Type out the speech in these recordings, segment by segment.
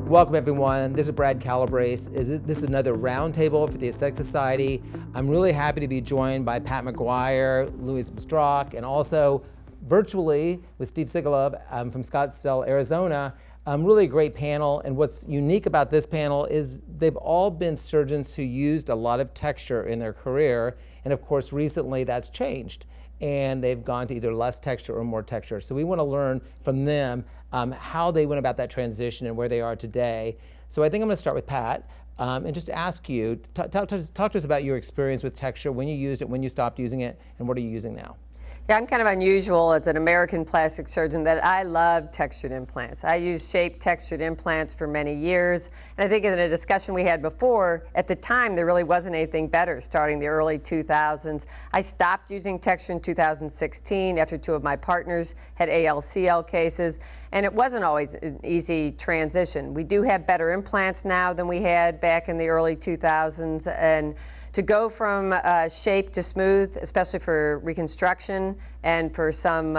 Welcome everyone, this is Brad Calabrese. This is another roundtable for the Aesthetic Society. I'm really happy to be joined by Pat McGuire, Louis Strock, and also virtually with Steve Sigalov from Scottsdale, Arizona. Really a great panel, and what's unique about this panel is they've all been surgeons who used a lot of texture in their career, and of course recently that's changed, and they've gone to either less texture or more texture. So we want to learn from them how they went about that transition and where they are today. So I think I'm going to start with Pat and just ask you, talk to us about your experience with texture, when you used it, when you stopped using it, and what are you using now? Yeah, I'm kind of unusual as an American plastic surgeon that I love textured implants. I used shaped textured implants for many years, and I think in a discussion we had before, at the time there really wasn't anything better starting the early 2000s. I stopped using texture in 2016 after two of my partners had ALCL cases, and it wasn't always an easy transition. We do have better implants now than we had back in the early 2000s, and to go from shape to smooth, especially for reconstruction and for some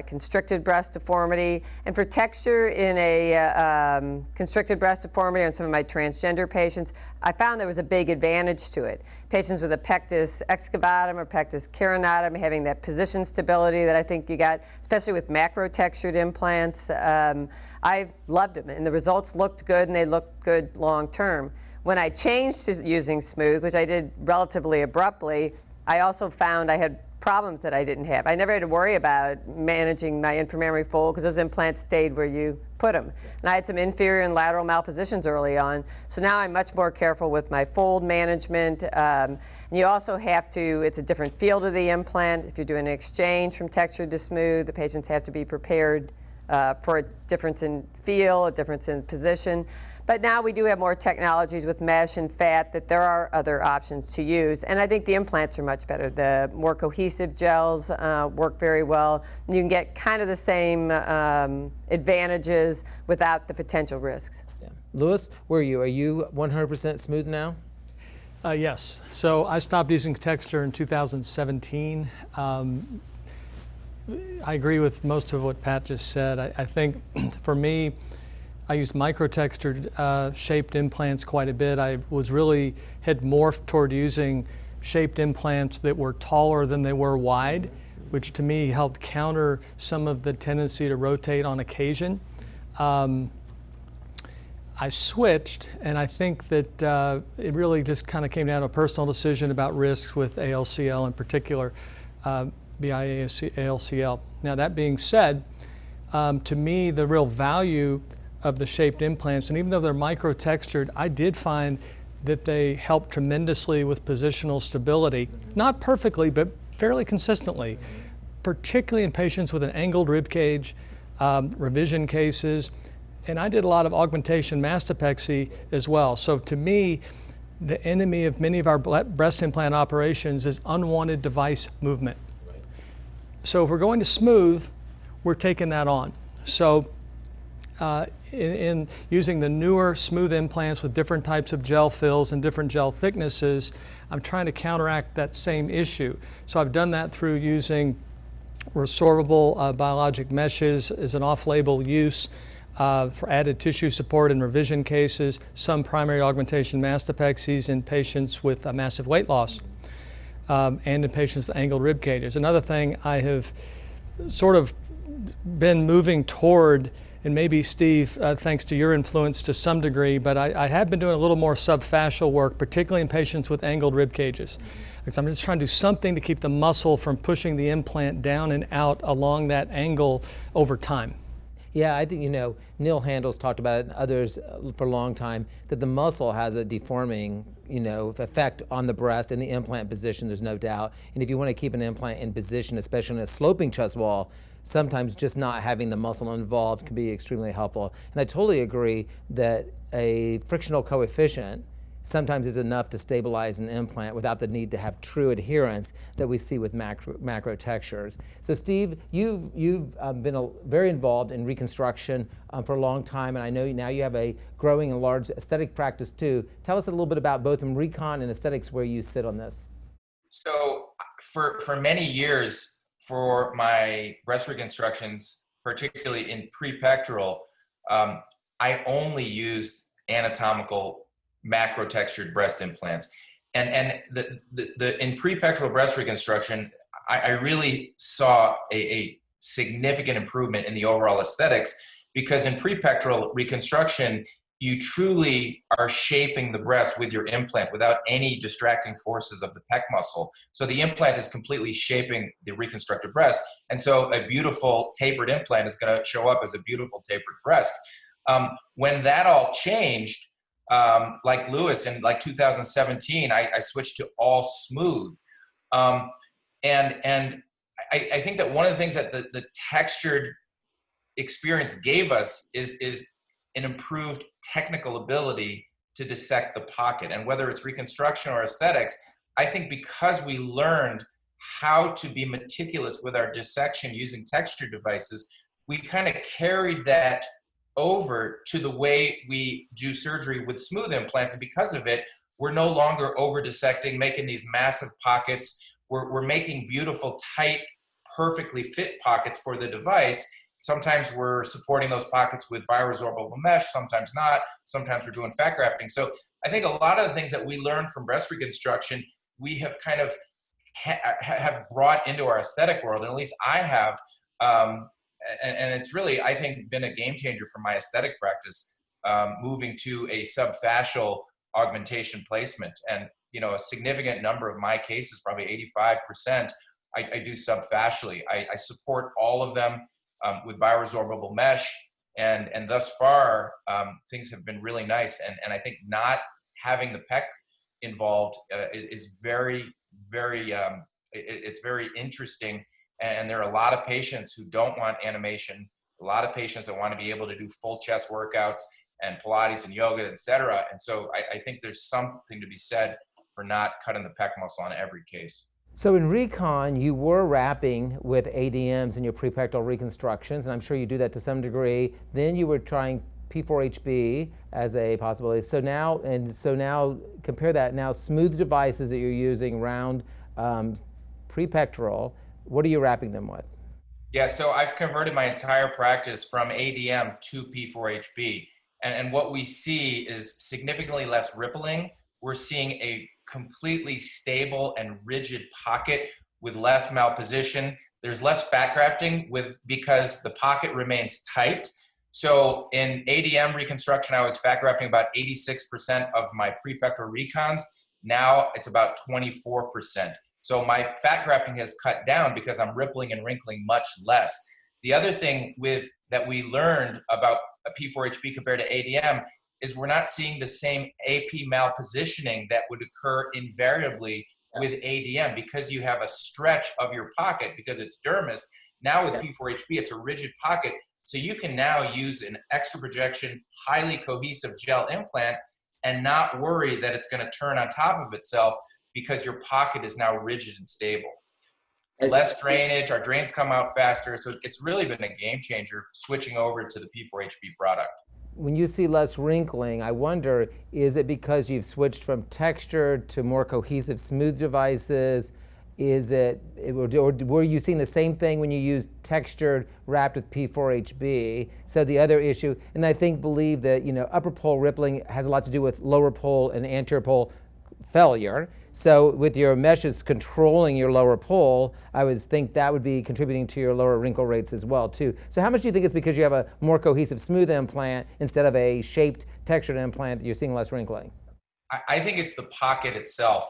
constricted breast deformity, and for texture in a constricted breast deformity on some of my transgender patients, I found there was a big advantage to it. Patients with a pectus excavatum or pectus carinatum having that position stability that I think you got, especially with macro textured implants, I loved them, and the results looked good, and they looked good long term. When I changed to using smooth, which I did relatively abruptly, I also found I had problems that I didn't have. I never had to worry about managing my inframammary fold because those implants stayed where you put them. And I had some inferior and lateral malpositions early on, so now I'm much more careful with my fold management. And you also have to, it's a different feel to the implant. If you're doing an exchange from textured to smooth, the patients have to be prepared for a difference in feel, a difference in position. But now we do have more technologies with mesh and fat that there are other options to use. And I think the implants are much better. The more cohesive gels work very well. You can get kind of the same advantages without the potential risks. Yeah. Louis, where are you? Are you 100% smooth now? Yes. So I stopped using texture in 2017. I agree with most of what Pat just said. I think for me, I used micro-textured shaped implants quite a bit. I had morphed toward using shaped implants that were taller than they were wide, which to me helped counter some of the tendency to rotate on occasion. I switched, and I think that it really just kind of came down to a personal decision about risks with ALCL in particular, BI-ALCL. Now that being said, to me the real value of the shaped implants, and even though they're micro-textured, I did find that they help tremendously with positional stability. Not perfectly, but fairly consistently, particularly in patients with an angled rib cage, revision cases, and I did a lot of augmentation mastopexy as well. So to me, the enemy of many of our breast implant operations is unwanted device movement. So if we're going to smooth, we're taking that on. So in using the newer smooth implants with different types of gel fills and different gel thicknesses, I'm trying to counteract that same issue. So I've done that through using resorbable biologic meshes as an off-label use for added tissue support in revision cases, some primary augmentation mastopexies in patients with massive weight loss, and in patients with angled rib cages. Another thing I have sort of been moving toward, and maybe Steve, thanks to your influence to some degree, but I have been doing a little more subfascial work, particularly in patients with angled rib cages. Because I'm just trying to do something to keep the muscle from pushing the implant down and out along that angle over time. Yeah, I think, Neil Handel's talked about it and others for a long time, that the muscle has a deforming, effect on the breast and the implant position, there's no doubt. And if you want to keep an implant in position, especially in a sloping chest wall, sometimes just not having the muscle involved can be extremely helpful. And I totally agree that a frictional coefficient sometimes is enough to stabilize an implant without the need to have true adherence that we see with macro textures. So Steve, you've been very involved in reconstruction for a long time, and I know now you have a growing and large aesthetic practice too. Tell us a little bit about both in recon and aesthetics, where you sit on this. So for many years, for my breast reconstructions, particularly in pre-pectoral, I only used anatomical macro textured breast implants. And in prepectoral breast reconstruction, I really saw a significant improvement in the overall aesthetics, because in prepectoral reconstruction, you truly are shaping the breast with your implant without any distracting forces of the pec muscle. So the implant is completely shaping the reconstructed breast. And so a beautiful tapered implant is going to show up as a beautiful tapered breast. When that all changed, like Lewis in like 2017, I switched to all smooth. And I think that one of the things that the textured experience gave us is an improved technical ability to dissect the pocket. And whether it's reconstruction or aesthetics, I think because we learned how to be meticulous with our dissection using texture devices, we kind of carried that over to the way we do surgery with smooth implants. And because of it, we're no longer over dissecting, making these massive pockets. We're making beautiful, tight, perfectly fit pockets for the device. Sometimes we're supporting those pockets with bioresorbable mesh, sometimes not. Sometimes we're doing fat grafting. So I think a lot of the things that we learned from breast reconstruction, we have kind of have brought into our aesthetic world, and at least I have. And it's really, I think, been a game changer for my aesthetic practice, moving to a subfascial augmentation placement. And, you know, a significant number of my cases, probably 85%, I do subfascially. I support all of them with bioresorbable mesh. And thus far, things have been really nice. And I think not having the pec involved is very, very, it's very interesting. And there are a lot of patients who don't want animation, a lot of patients that want to be able to do full chest workouts and Pilates and yoga, et cetera. And so I think there's something to be said for not cutting the pec muscle on every case. So in Recon, you were wrapping with ADMs in your prepectoral reconstructions, and I'm sure you do that to some degree. Then you were trying P4HB as a possibility. So now compare that. Now smooth devices that you're using round prepectoral, what are you wrapping them with? Yeah, so I've converted my entire practice from ADM to P4HB. And what we see is significantly less rippling. We're seeing a completely stable and rigid pocket with less malposition. There's less fat grafting because the pocket remains tight. So in ADM reconstruction, I was fat grafting about 86% of my prepectoral recons. Now it's about 24%. So my fat grafting has cut down because I'm rippling and wrinkling much less. The other thing that we learned about a P4HB compared to ADM is we're not seeing the same AP malpositioning that would occur invariably with ADM, because you have a stretch of your pocket because it's dermis. Now with P4HB, it's a rigid pocket. So you can now use an extra projection, highly cohesive gel implant and not worry that it's going to turn on top of itself, because your pocket is now rigid and stable. Less drainage, our drains come out faster. So it's really been a game changer switching over to the P4HB product. When you see less wrinkling, I wonder, is it because you've switched from textured to more cohesive smooth devices? Or were you seeing the same thing when you used textured wrapped with P4HB? So the other issue, and I believe that, you know, upper pole rippling has a lot to do with lower pole and anterior pole failure. So with your meshes controlling your lower pole, I would think that would be contributing to your lower wrinkle rates as well too. So how much do you think it's because you have a more cohesive smooth implant instead of a shaped textured implant that you're seeing less wrinkling? I think it's the pocket itself.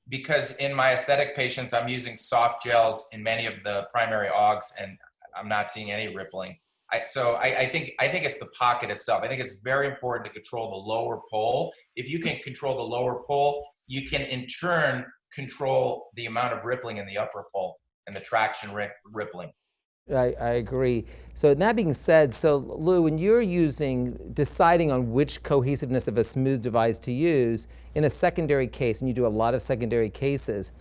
Because in my aesthetic patients, I'm using soft gels in many of the primary augs, and I'm not seeing any rippling. So I think it's the pocket itself. I think it's very important to control the lower pole. If you can control the lower pole, you can in turn control the amount of rippling in the upper pole and the traction rippling. I agree. So that being said, so Lou, when you're deciding on which cohesiveness of a smooth device to use in a secondary case, and you do a lot of secondary cases,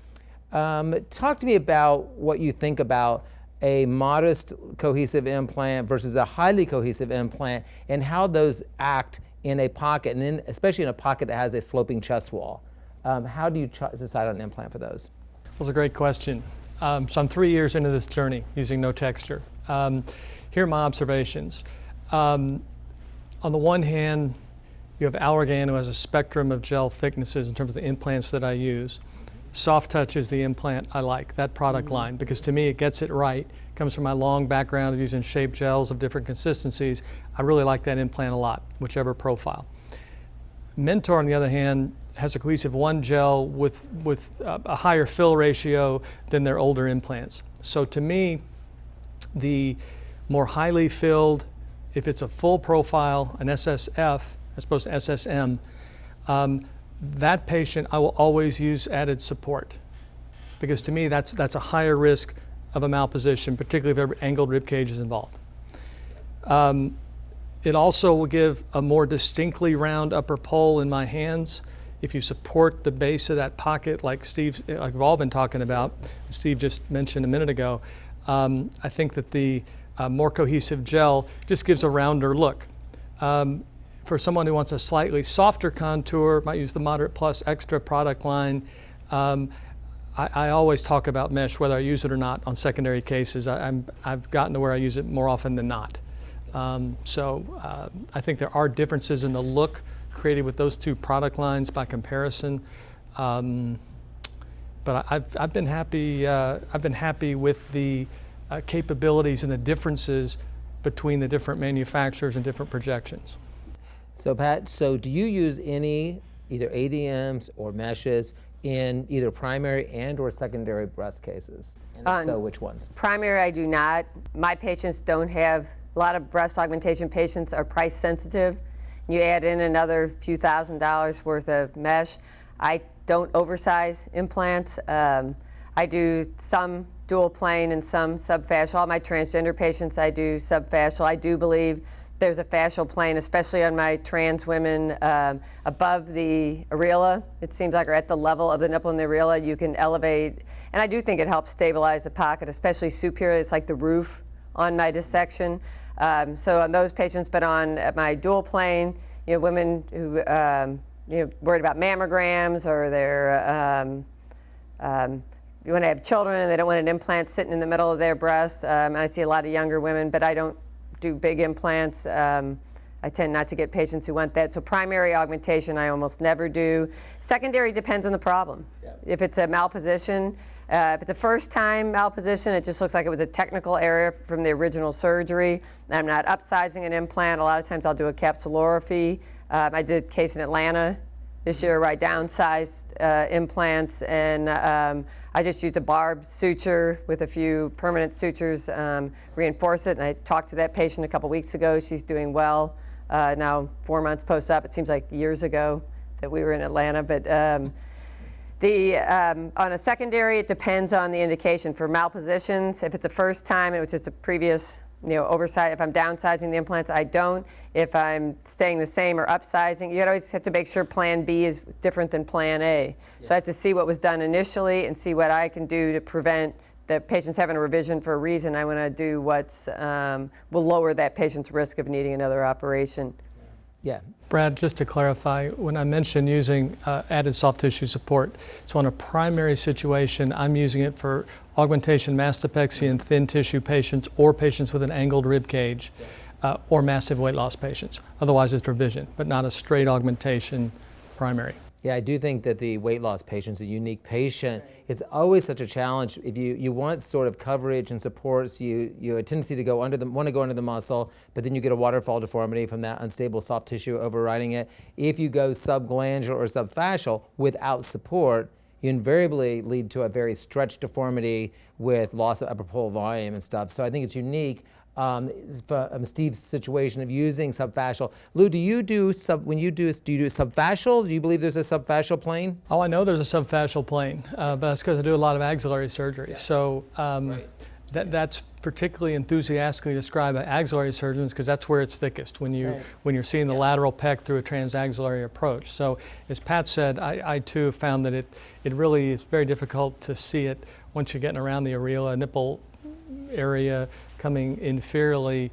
talk to me about what you think about a modest cohesive implant versus a highly cohesive implant, and how those act in a pocket, and especially in a pocket that has a sloping chest wall. How do you decide on an implant for those? That's a great question. So I'm 3 years into this journey using no texture. Here are my observations. On the one hand, you have Allergan, who has a spectrum of gel thicknesses in terms of the implants that I use. Soft Touch is the implant I like, that product line, because to me it gets it right. It comes from my long background of using shaped gels of different consistencies. I really like that implant a lot, whichever profile. Mentor, on the other hand, has a cohesive one gel with a higher fill ratio than their older implants. So to me, the more highly filled, if it's a full profile, an SSF, as opposed to SSM, that patient I will always use added support, because to me that's a higher risk of a malposition, particularly if every angled rib cage is involved. It also will give a more distinctly round upper pole in my hands if you support the base of that pocket, like we've all been talking about, Steve just mentioned a minute ago. I think that the more cohesive gel just gives a rounder look. For someone who wants a slightly softer contour, might use the Moderate Plus Extra product line. I always talk about mesh, whether I use it or not, on secondary cases. I've gotten to where I use it more often than not. I think there are differences in the look created with those two product lines by comparison. But I've been happy. I've been happy with the capabilities and the differences between the different manufacturers and different projections. So Pat, do you use any either ADMs or meshes in either primary and or secondary breast cases? And if so, which ones? Primary, I do not. My patients don't have, a lot of breast augmentation patients are price sensitive. You add in another few $1,000s worth of mesh. I don't oversize implants. I do some dual plane and some subfascial. All my transgender patients, I do subfascial. I do believe there's a fascial plane, especially on my trans women, above the areola. It seems like, or at the level of the nipple and the areola, you can elevate. And I do think it helps stabilize the pocket, especially superior. It's like the roof on my dissection. So on those patients, but on my dual plane, women who worried about mammograms, or they're you want to have children and they don't want an implant sitting in the middle of their breast. And I see a lot of younger women, but I don't do big implants. I tend not to get patients who want that. So primary augmentation I almost never do. Secondary depends on the problem. Yeah. If it's a malposition, if it's a first time malposition, it just looks like it was a technical error from the original surgery. I'm not upsizing an implant. A lot of times I'll do a capsulorrhaphy. I did a case in Atlanta this year where I downsized implants, and I just used a barb suture with a few permanent sutures, reinforce it, and I talked to that patient a couple weeks ago. She's doing well. Now 4 months post-op. It seems like years ago that we were in Atlanta, but on a secondary, it depends on the indication. For malpositions, if it's a first time, which is a previous oversight, if I'm downsizing the implants, I don't. If I'm staying the same or upsizing, you always have to make sure plan B is different than plan A. Yeah. So I have to see what was done initially and see what I can do to prevent the patient's having a revision for a reason. I want to do what's will lower that patient's risk of needing another operation. Yeah. Brad, just to clarify, when I mentioned using added soft tissue support, so in a primary situation, I'm using it for augmentation mastopexy in thin tissue patients or patients with an angled rib cage, or massive weight loss patients. Otherwise, it's revision, but not a straight augmentation primary. Yeah, I do think that the weight loss patient's a unique patient. It's always such a challenge. If you want sort of coverage and support, so you have a tendency to want to go under the muscle, but then you get a waterfall deformity from that unstable soft tissue overriding it. If you go subglandular or subfascial without support, you invariably lead to a very stretched deformity with loss of upper pole volume and stuff. So I think it's unique. Steve's situation of using subfascial. Lou, do you do subfascial? Do you believe there's a subfascial plane? Oh, I know there's a subfascial plane, but that's because I do a lot of axillary surgery. Yeah. So right. That's particularly enthusiastically described by axillary surgeons because that's where it's thickest when you're seeing the lateral pec through a transaxillary approach. So as Pat said, I too have found that it really is very difficult to see it once you're getting around the areola nipple area coming inferiorly.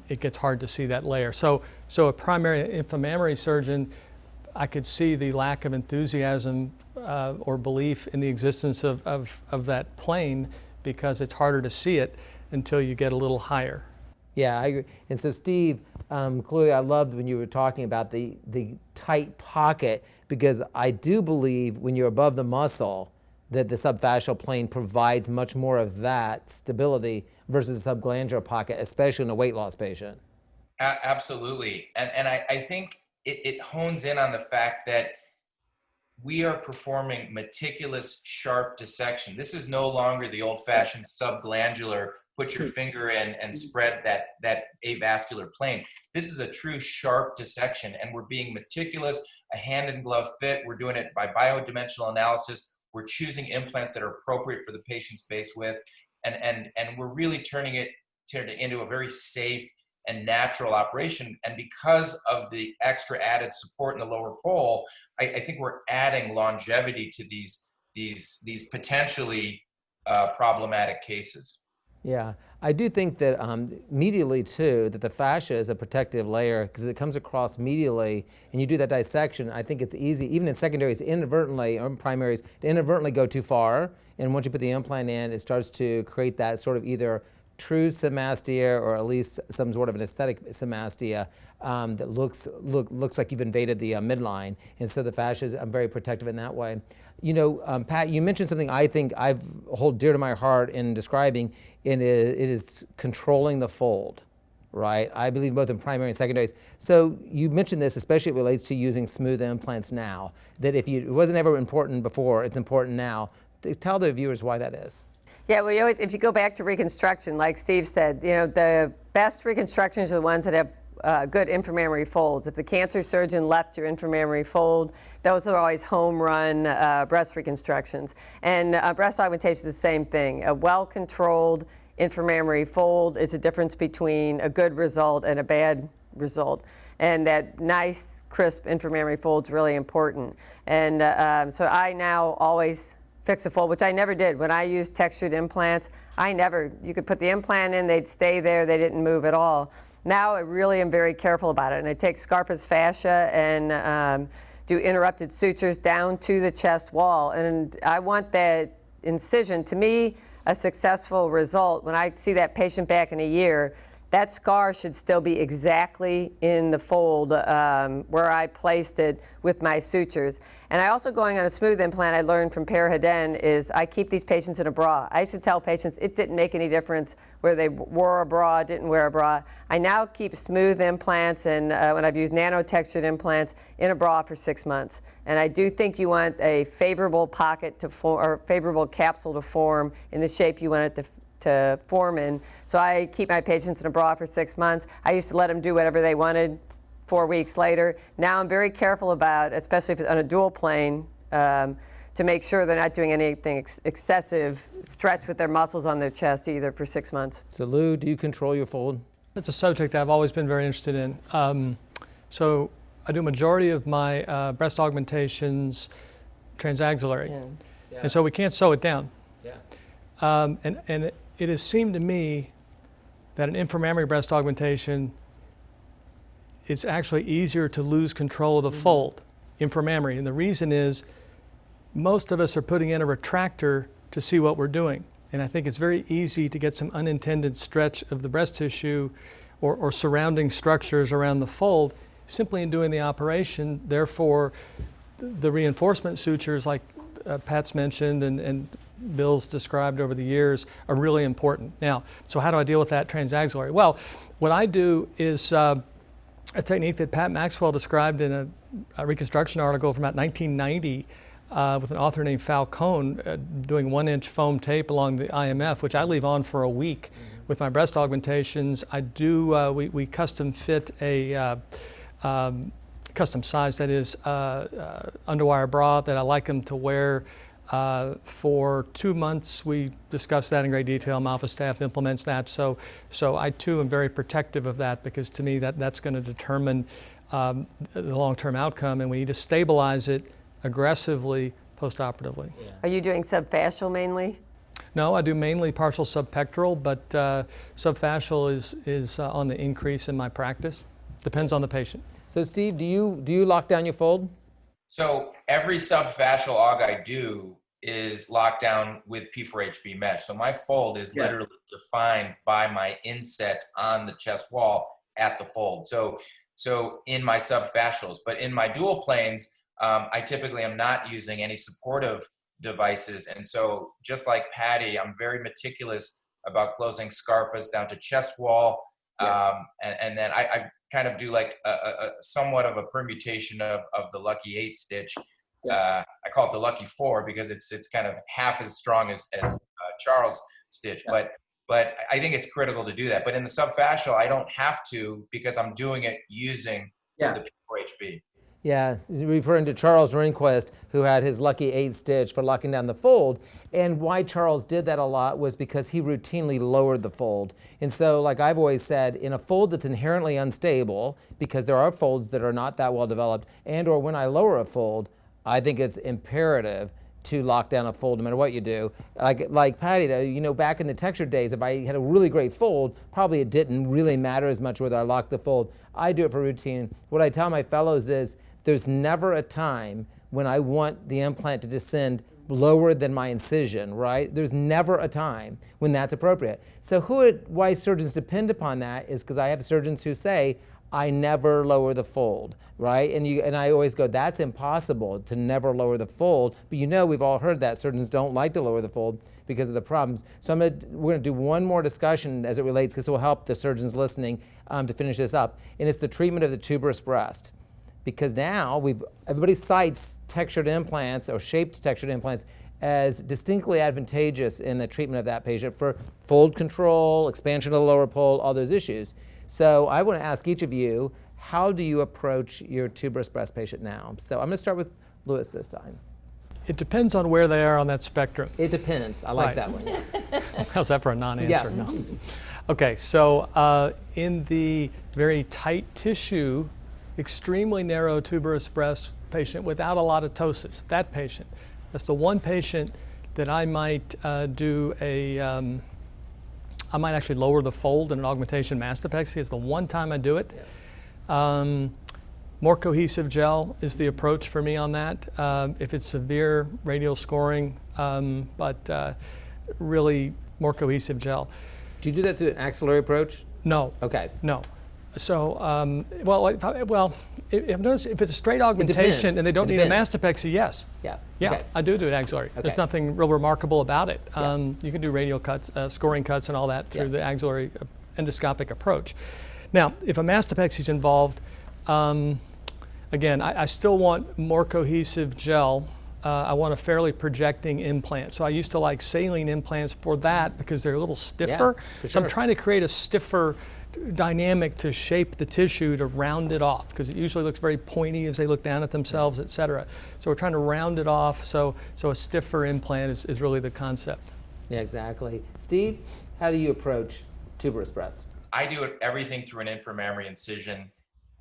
It gets hard to see that layer. So a primary inframammary surgeon, I could see the lack of enthusiasm or belief in the existence of that plane because it's harder to see it until you get a little higher. Yeah, I agree. And so Steve, Clearly, I loved when you were talking about the tight pocket, because I do believe when you're above the muscle that the subfascial plane provides much more of that stability versus the subglandular pocket, especially in a weight loss patient. Absolutely. And I think it hones in on the fact that we are performing meticulous, sharp dissection. This is no longer the old-fashioned subglandular, put your finger in and spread that avascular plane. This is a true sharp dissection, and we're being meticulous, a hand-in-glove fit. We're doing it by biodimensional analysis. We're choosing implants that are appropriate for the patient's base width, and we're really turning it into a very safe and natural operation. And because of the extra added support in the lower pole, I think we're adding longevity to these potentially problematic cases. Yeah, I do think that medially too, that the fascia is a protective layer because it comes across medially, and you do that dissection. I think it's easy, even in secondaries, inadvertently, or in primaries, to inadvertently go too far. And once you put the implant in, it starts to create that sort of either true symastia or at least some sort of an aesthetic symastia that looks like you've invaded the midline. And so the fascia is very protective in that way. You know, Pat, you mentioned something I think I hold dear to my heart in describing, and it is controlling the fold, right? I believe both in primary and secondaries. So you mentioned this, especially it relates to using smooth implants now, that it wasn't ever important before, it's important now. Tell the viewers why that is. Yeah, well, if you go back to reconstruction, like Steve said, you know, the best reconstructions are the ones that have good inframammary folds. If the cancer surgeon left your inframammary fold, those are always home run breast reconstructions. And breast augmentation is the same thing. A well-controlled inframammary fold is the difference between a good result and a bad result. And that nice, crisp inframammary fold is really important. And so I now always fix a fold, which I never did. When I used textured implants, you could put the implant in, they'd stay there, they didn't move at all. Now I really am very careful about it, and I take Scarpa's fascia and do interrupted sutures down to the chest wall. And I want that incision, to me, a successful result. When I see that patient back in a year, that scar should still be exactly in the fold where I placed it with my sutures. And I also, going on a smooth implant, I learned from Per Haden, is I keep these patients in a bra. I used to tell patients it didn't make any difference whether they wore a bra, didn't wear a bra. I now keep smooth implants, and when I've used nano-textured implants, in a bra for 6 months. And I do think you want a favorable pocket to form, or favorable capsule to form in the shape you want it to form in. So I keep my patients in a bra for 6 months. I used to let them do whatever they wanted 4 weeks later. Now I'm very careful about, especially if it's on a dual plane, to make sure they're not doing anything excessive stretch with their muscles on their chest either for 6 months. So Lou, do you control your fold? It's a subject I've always been very interested in. So I do majority of my breast augmentations transaxillary. Yeah. And so we can't sew it down. Yeah. And it has seemed to me that an inframammary breast augmentation, it's actually easier to lose control of the fold, inframammary. And the reason is most of us are putting in a retractor to see what we're doing. And I think it's very easy to get some unintended stretch of the breast tissue or surrounding structures around the fold simply in doing the operation. Therefore, the reinforcement sutures like Pat's mentioned and Bill's described over the years are really important. Now, so how do I deal with that transaxillary? Well, what I do is a technique that Pat Maxwell described in a reconstruction article from about 1990 with an author named Falcone doing 1-inch foam tape along the IMF, which I leave on for a week with my breast augmentations. I do, we custom fit a custom size, that is, underwire bra that I like them to wear. For 2 months, we discussed that in great detail. My office staff implements that. So I too am very protective of that, because to me that's going to determine the long-term outcome, and we need to stabilize it aggressively postoperatively. Yeah. Are you doing subfascial mainly? No, I do mainly partial subpectoral, but subfascial is on the increase in my practice. Depends on the patient. So Steve, do you lock down your fold? So every subfascial aug I do is locked down with P4HB mesh. So my fold is literally defined by my inset on the chest wall at the fold. So in my subfascials, but in my dual planes, I typically am not using any supportive devices. And so just like Patty, I'm very meticulous about closing scarpas down to chest wall. And then I kind of do like a somewhat of a permutation of the Lucky 8 stitch. I call it the Lucky 4 because it's kind of half as strong as Charles' stitch. But I think it's critical to do that. But in the subfascial, I don't have to because I'm doing it using the P4HB. Yeah, referring to Charles Rehnquist, who had his Lucky 8 stitch for locking down the fold. And why Charles did that a lot was because he routinely lowered the fold. And so, like I've always said, in a fold that's inherently unstable, because there are folds that are not that well developed, and or when I lower a fold, I think it's imperative to lock down a fold no matter what you do. Like Patty, though, you know, back in the textured days, if I had a really great fold, probably it didn't really matter as much whether I locked the fold. I do it for routine. What I tell my fellows is there's never a time when I want the implant to descend lower than my incision, right? There's never a time when that's appropriate. So why surgeons depend upon that is because I have surgeons who say, I never lower the fold, right? And I always go, that's impossible to never lower the fold. But you know, we've all heard that surgeons don't like to lower the fold because of the problems. So we're gonna do one more discussion as it relates, because it will help the surgeons listening to finish this up. And it's the treatment of the tuberous breast. Because now everybody cites textured implants or shaped textured implants as distinctly advantageous in the treatment of that patient for fold control, expansion of the lower pole, all those issues. So I want to ask each of you, how do you approach your tuberous breast patient now? So I'm going to start with Louis this time. It depends on where they are on that spectrum. It depends. I like that one. How's that for a non-answer? Yeah. No. Okay, so in the very tight tissue, extremely narrow tuberous breast patient without a lot of ptosis, that patient, that's the one patient that I might I might actually lower the fold in an augmentation mastopexy. It's the one time I do it. More cohesive gel is the approach for me on that. If it's severe radial scoring, but really more cohesive gel. Do you do that through an axillary approach? No. Okay. No. So, if it's a straight augmentation and they don't need a mastopexy, yes. Yeah. Yeah, Okay. I do it axillary. Okay. There's nothing real remarkable about it. You can do radial cuts, scoring cuts and all that through the axillary endoscopic approach. Now, if a mastopexy is involved, again, I still want more cohesive gel. I want a fairly projecting implant. So I used to like saline implants for that because they're a little stiffer. For So I'm sure. trying to create a stiffer dynamic to shape the tissue to round it off, because it usually looks very pointy as they look down at themselves, et cetera. So we're trying to round it off, so a stiffer implant is really the concept. Yeah, exactly. Steve, how do you approach tuberous breast? I do everything through an inframammary incision.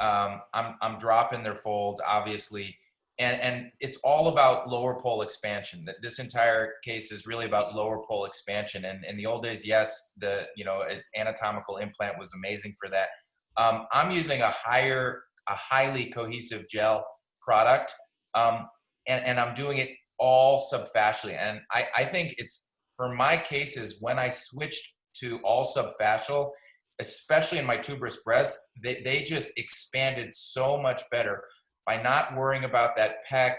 I'm dropping their folds, obviously, and it's all about lower pole expansion. This entire case is really about lower pole expansion. And in the old days, yes, an anatomical implant was amazing for that. I'm using a highly cohesive gel product, and I'm doing it all subfascially. And I think it's, for my cases, when I switched to all subfascial, especially in my tuberous breast, they just expanded so much better. By not worrying about that pec,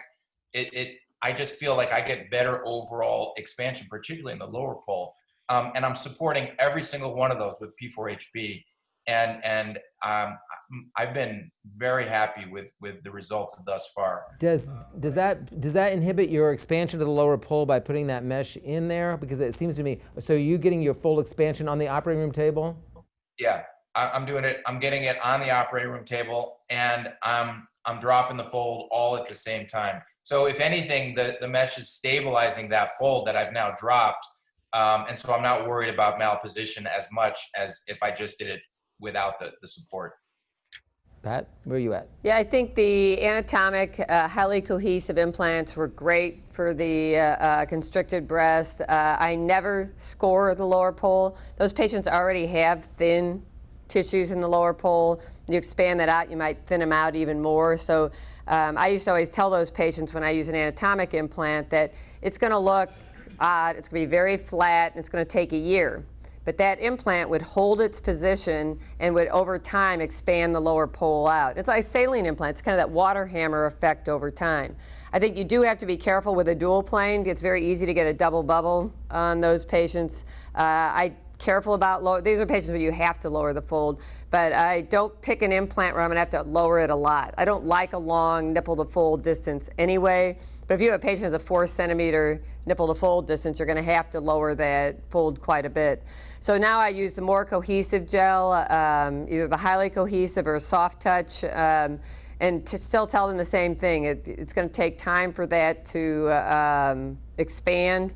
I just feel like I get better overall expansion, particularly in the lower pole. And I'm supporting every single one of those with P4HB. And I've been very happy with the results thus far. Does that inhibit your expansion of the lower pole by putting that mesh in there? Because it seems to me, so you getting your full expansion on the operating room table? Yeah, I'm doing it. I'm getting it on the operating room table, and I'm dropping the fold all at the same time. So if anything, the mesh is stabilizing that fold that I've now dropped. And so I'm not worried about malposition as much as if I just did it without the support. Pat, where are you at? Yeah, I think the anatomic, highly cohesive implants were great for the constricted breast. I never score the lower pole. Those patients already have thin tissues in the lower pole. You expand that out, you might thin them out even more. So I used to always tell those patients when I use an anatomic implant that it's going to look odd, it's going to be very flat, and it's going to take a year. but that implant would hold its position and would over time expand the lower pole out. It's like saline implants, kind of that water hammer effect over time. I think you do have to be careful with a dual plane. It's very easy to get a double bubble on those patients. Careful about these are patients where you have to lower the fold, but I don't pick an implant where I'm gonna have to lower it a lot. I don't like a long nipple to fold distance anyway, but if you have a patient with a 4 centimeter nipple to fold distance, you're gonna have to lower that fold quite a bit. So now I use the more cohesive gel, either the highly cohesive or a soft touch, and to still tell them the same thing. It's gonna take time for that to expand.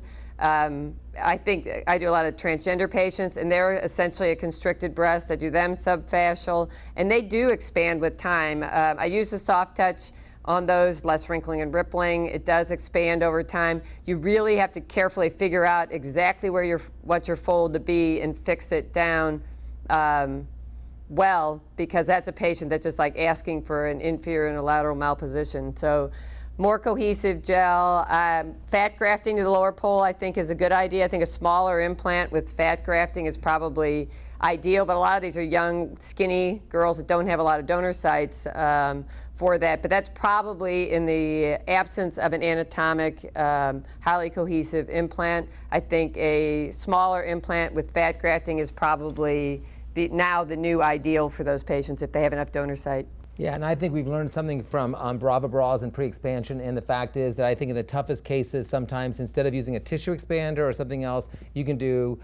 I think I do a lot of transgender patients, and they're essentially a constricted breast. I do them subfascial, and they do expand with time. I use the soft touch on those, less wrinkling and rippling. It does expand over time. You really have to carefully figure out exactly where you want your fold to be and fix it down well, because that's a patient that's just like asking for an inferior and a lateral malposition. So more cohesive gel. Fat grafting to the lower pole I think is a good idea. I think a smaller implant with fat grafting is probably ideal, but a lot of these are young, skinny girls that don't have a lot of donor sites for that. But that's probably in the absence of an anatomic, highly cohesive implant. I think a smaller implant with fat grafting is probably now the new ideal for those patients if they have enough donor site. Yeah, and I think we've learned something from Brava bras and pre-expansion, and the fact is that I think in the toughest cases, sometimes instead of using a tissue expander or something else, you can do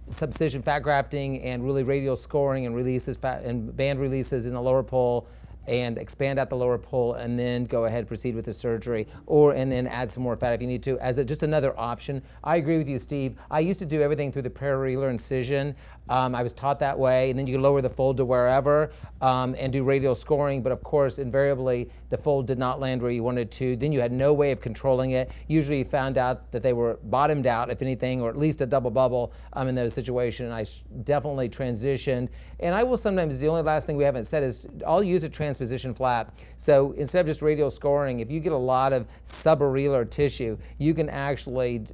subcision fat grafting and really radial scoring and releases, and band releases in the lower pole, and expand out the lower pole, and then go ahead and proceed with the surgery, and then add some more fat if you need to, as just another option. I agree with you, Steve. I used to do everything through the periareolar incision. I was taught that way, and then you could lower the fold to wherever and do radial scoring, but of course, invariably, the fold did not land where you wanted to. Then you had no way of controlling it. Usually you found out that they were bottomed out, if anything, or at least a double bubble in those situations, and I definitely transitioned. And I will sometimes, the only last thing we haven't said is, I'll use a transposition flap. So instead of just radial scoring, if you get a lot of subareolar tissue, you can actually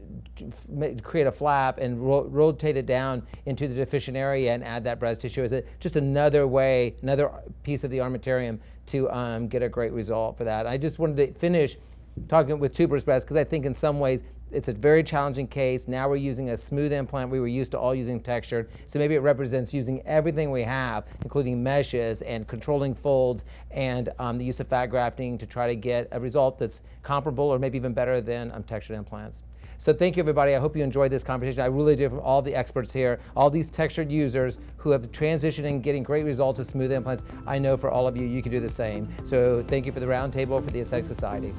create a flap and rotate it down into the deficient area and add that breast tissue as just another way, another piece of the armamentarium to get a great result for that. I just wanted to finish talking with tuberous breast because I think in some ways it's a very challenging case. Now we're using a smooth implant. We were used to all using textured. So maybe it represents using everything we have, including meshes and controlling folds and the use of fat grafting to try to get a result that's comparable or maybe even better than textured implants. So thank you, everybody. I hope you enjoyed this conversation. I really do, from all the experts here, all these textured users who have transitioned and getting great results with smooth implants. I know for all of you, you can do the same. So thank you for the Roundtable for the Aesthetic Society.